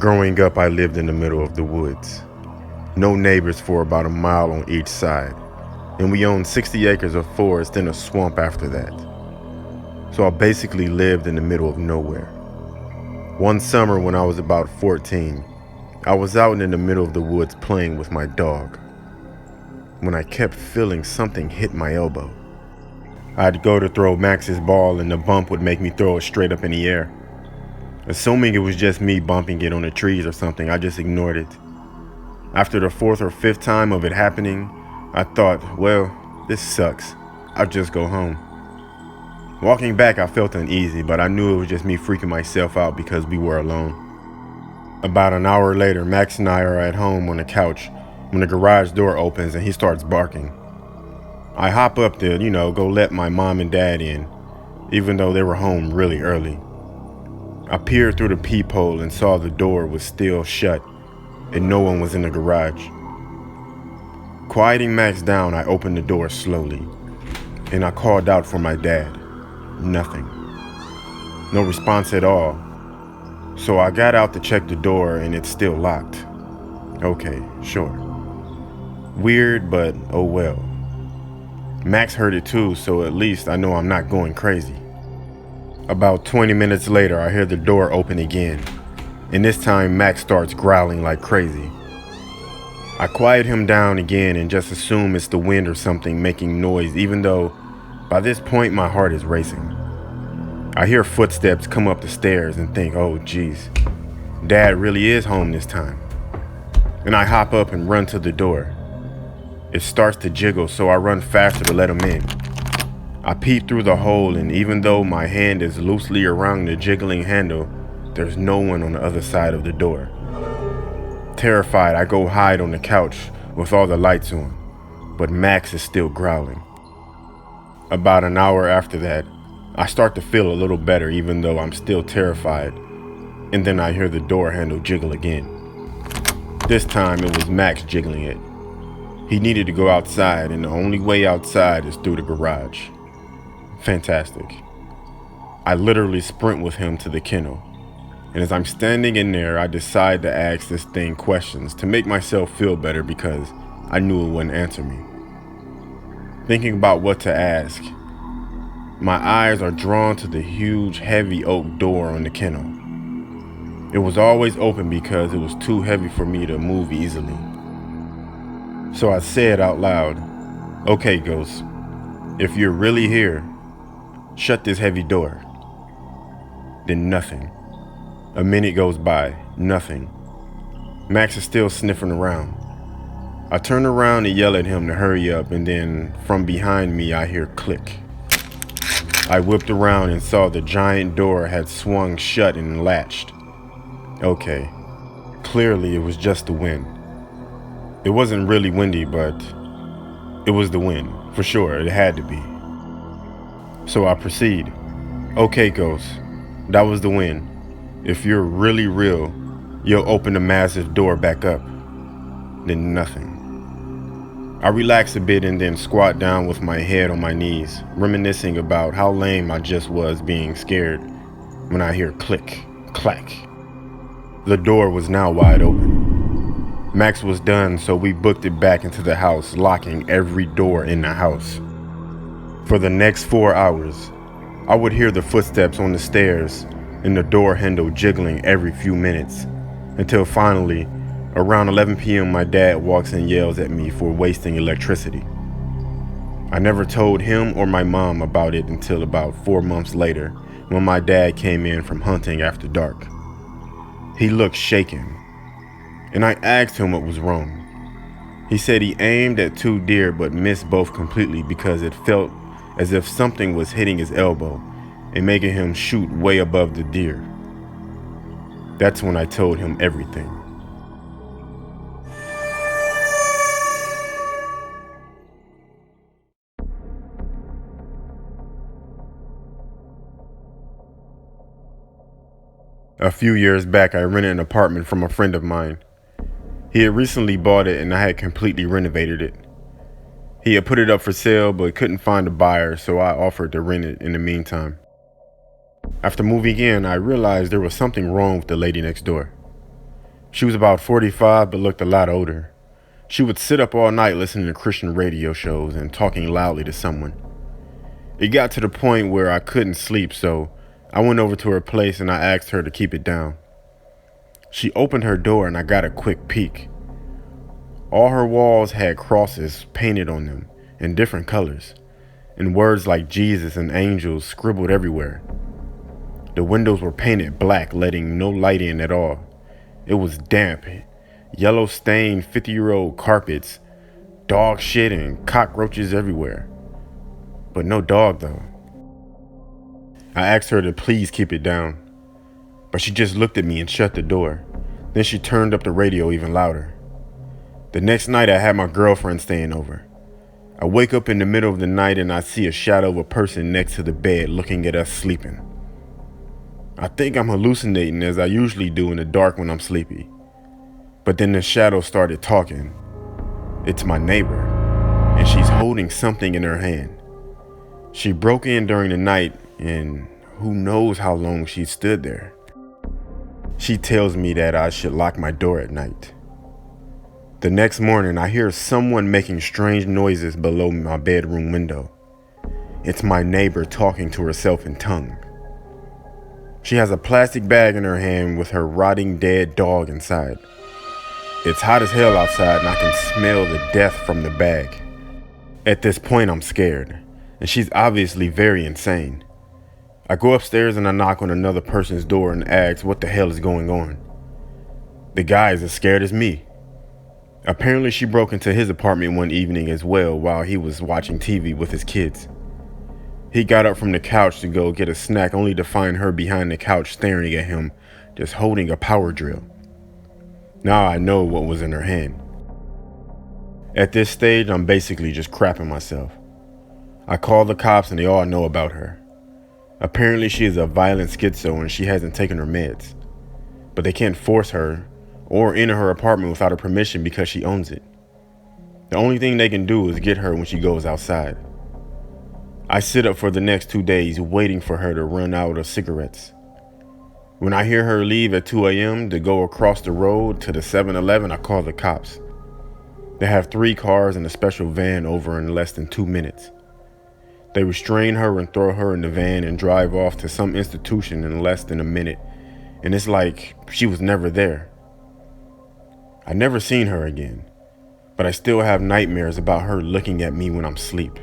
Growing up, I lived in the middle of the woods. No neighbors for about a mile on each side, and we owned 60 acres of forest and a swamp after that. So I basically lived in the middle of nowhere. One summer when I was about 14, I was out in the middle of the woods playing with my dog, when I kept feeling something hit my elbow. I'd go to throw Max's ball and the bump would make me throw it straight up in the air. Assuming it was just me bumping it on the trees or something, I just ignored it. After the fourth or fifth time of it happening, I thought, well, this sucks. I'll just go home. Walking back, I felt uneasy, but I knew it was just me freaking myself out because we were alone. About an hour later, Max and I are at home on the couch when the garage door opens and he starts barking. I hop up to, go let my mom and dad in, even though they were home really early. I peered through the peephole and saw the door was still shut and no one was in the garage. Quieting Max down, I opened the door slowly and I called out for my dad. Nothing. No response at all. So I got out to check the door and it's still locked. Okay, sure. Weird, but oh well. Max heard it too, so at least I know I'm not going crazy. About 20 minutes later, I hear the door open again, and this time Max starts growling like crazy. I quiet him down again and just assume it's the wind or something making noise, even though by this point my heart is racing. I hear footsteps come up the stairs and think, oh geez, Dad really is home this time. And I hop up and run to the door. It starts to jiggle, so I run faster to let him in. I peep through the hole, and even though my hand is loosely around the jiggling handle, there's no one on the other side of the door. Terrified, I go hide on the couch with all the lights on, but Max is still growling. About an hour after that, I start to feel a little better even though I'm still terrified, and then I hear the door handle jiggle again. This time it was Max jiggling it. He needed to go outside, and the only way outside is through the garage. Fantastic. I literally sprint with him to the kennel, and as I'm standing in there, I decide to ask this thing questions to make myself feel better because I knew it wouldn't answer me. Thinking about what to ask, my eyes are drawn to the huge, heavy oak door on the kennel. It was always open because it was too heavy for me to move easily. So I said out loud, "Okay, Ghost, if you're really here, shut this heavy door." Then nothing. A minute goes by, nothing. Max is still sniffing around. I turn around and yell at him to hurry up, and then from behind me I hear click. I whipped around and saw the giant door had swung shut and latched. Okay, clearly it was just the wind. It wasn't really windy, but it was the wind, for sure, it had to be. So I proceed. "Okay, Ghost, that was the wind. If you're really real, you'll open the massive door back up." Then nothing. I relax a bit and then squat down with my head on my knees, reminiscing about how lame I just was being scared when I hear click, clack. The door was now wide open. Max was done, so we booked it back into the house, locking every door in the house. For the next 4 hours, I would hear the footsteps on the stairs and the door handle jiggling every few minutes, until finally, around 11 p.m. my dad walks and yells at me for wasting electricity. I never told him or my mom about it until about 4 months later, when my dad came in from hunting after dark. He looked shaken, and I asked him what was wrong. He said he aimed at 2 deer but missed both completely because it felt as if something was hitting his elbow and making him shoot way above the deer. That's when I told him everything. A few years back, I rented an apartment from a friend of mine. He had recently bought it and I had completely renovated it. He had put it up for sale but couldn't find a buyer, so I offered to rent it in the meantime. After moving in, I realized there was something wrong with the lady next door. She was about 45 but looked a lot older. She would sit up all night listening to Christian radio shows and talking loudly to someone. It got to the point where I couldn't sleep, so I went over to her place and I asked her to keep it down. She opened her door and I got a quick peek. All her walls had crosses painted on them in different colors, and words like Jesus and angels scribbled everywhere. The windows were painted black, letting no light in at all. It was damp, yellow-stained 50-year-old carpets, dog shit and cockroaches everywhere. But no dog, though. I asked her to please keep it down, but she just looked at me and shut the door. Then she turned up the radio even louder. The next night, I had my girlfriend staying over. I wake up in the middle of the night and I see a shadow of a person next to the bed looking at us sleeping. I think I'm hallucinating, as I usually do in the dark when I'm sleepy. But then the shadow started talking. It's my neighbor, and she's holding something in her hand. She broke in during the night, and who knows how long she stood there. She tells me that I should lock my door at night. The next morning, I hear someone making strange noises below my bedroom window. It's my neighbor talking to herself in tongue. She has a plastic bag in her hand with her rotting dead dog inside. It's hot as hell outside and I can smell the death from the bag. At this point, I'm scared, and she's obviously very insane. I go upstairs and I knock on another person's door and ask what the hell is going on. The guy is as scared as me. Apparently she broke into his apartment one evening as well while he was watching TV with his kids. He got up from the couch to go get a snack only to find her behind the couch staring at him, just holding a power drill. Now I know what was in her hand. At this stage, I'm basically just crapping myself. I call the cops and they all know about her. Apparently she is a violent schizo and she hasn't taken her meds. But they can't force her or enter her apartment without her permission because she owns it. The only thing they can do is get her when she goes outside. I sit up for the next 2 days waiting for her to run out of cigarettes. When I hear her leave at 2 a.m. to go across the road to the 7-Eleven, I call the cops. They have 3 cars and a special van over in less than 2 minutes. They restrain her and throw her in the van and drive off to some institution in less than a minute, and it's like she was never there. I never seen her again, but I still have nightmares about her looking at me when I'm asleep.